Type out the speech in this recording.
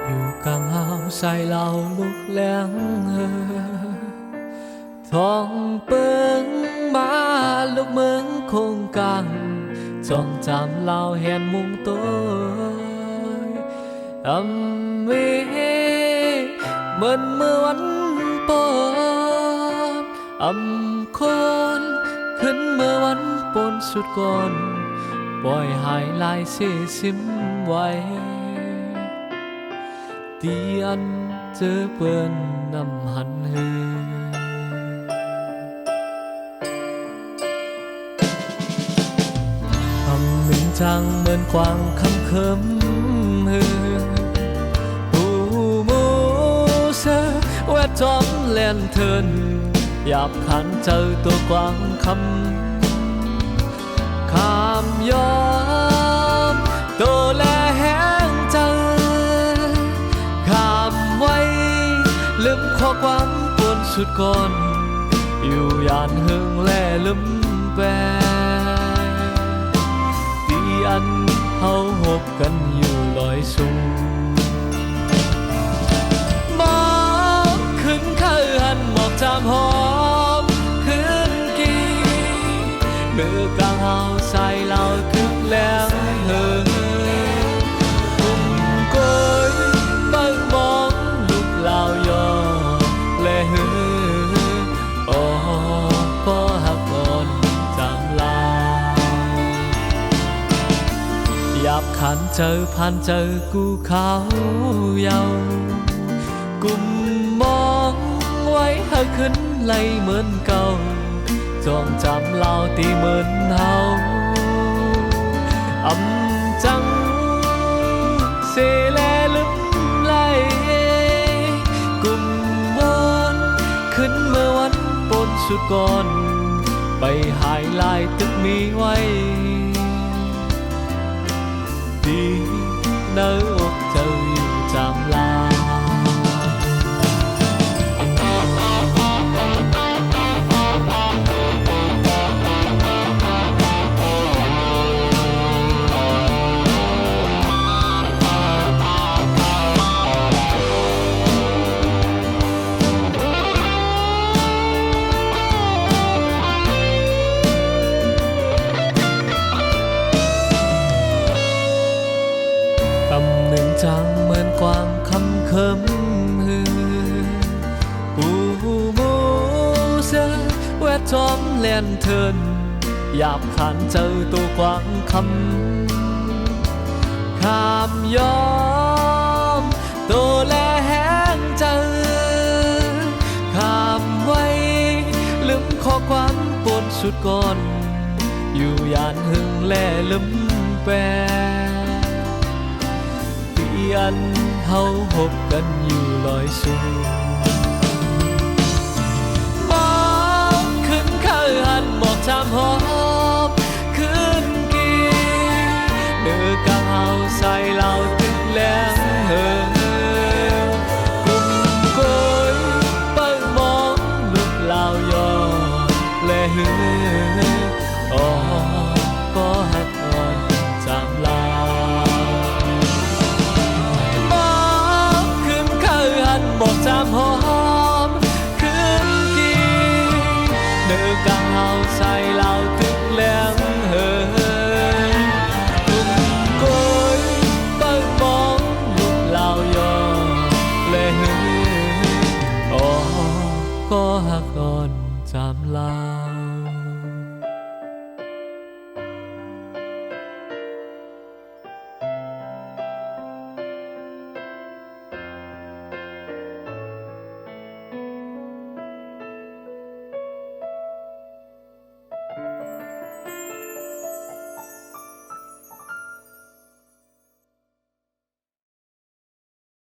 อยู่กลางหาวใส่เหล่าลูกแหลงท้องเปิงมาลูกเมืองคงกังจ้องจำเหล่าแหนมุงตัวเวเหมือนเมื่อวันปอนคนขึ้นเมื่อวันปนสุดก่อนปล่อยหายลายเสซิมไว้ตีอันเจอเปื้อนน้ำหันหนึ่งจางเหมือนกวางคำเคิมผู้มูเสแวดจอมแลนเทินหยาบขันเจอตัวกวางคำข้ามยอมตัวแลแห้งเจอข้ามไว้ลืมข้อความปวนสุดก่อนอยู่ยานเฮืองแลลืมแปรอันเฮาหบกันอยู่ลอยสูงมองขึ้นข้าหันหมอกจามหอมขึ้นกี่เมื่อกลางเฮาใส่เหล่าคึกแรงกุ่มโกยเบิ่งมองลูกเหล่ายอและโอ้พอหักอ่อนจำลาหยาบขันเจอผ่านเจอกูเขาเยากุมมองไว้ให้ขึ้นไหลเหมือนเก่าจองจำเล่าตีเหมือนเฮาจังเสแลลึกไหลกุมวนขึ้นเมื่อวันปนสุดก่อนไปหายลายตึกมีไว้ดีเนื้ออกเจ้าอยู่จำลาหนึ่งจางเหมือนกวางคำเคิมผู้มูเสแวดจอมแลนเทินหยาบขันเจอตัวกวางคำข้ามยอมตัวแลแห้งเจอข้ามไว้ลืมข้อความปนสุดก่อนอยู่ยานหึงแลลืมแปรอันเฮาหบกันอยู่ลอยสูงมองขึ้นข้าหันหมอกจามหอมขึ้นกี่เนื้อกลางเฮาใส่เหล่าตึกแรงกุ่มโกยเบิ่งมองลูกเหล่ายอและอ๋อก็หักอ่อนจำลาบอกจำหอมขึ้นกี่เนื้อกลางเฮาใส่เหล่าตึกแหลงกุ่มโกยเบิ่งมองลูกเหล่ายอและอ๋อก็หักอ่อนจำลา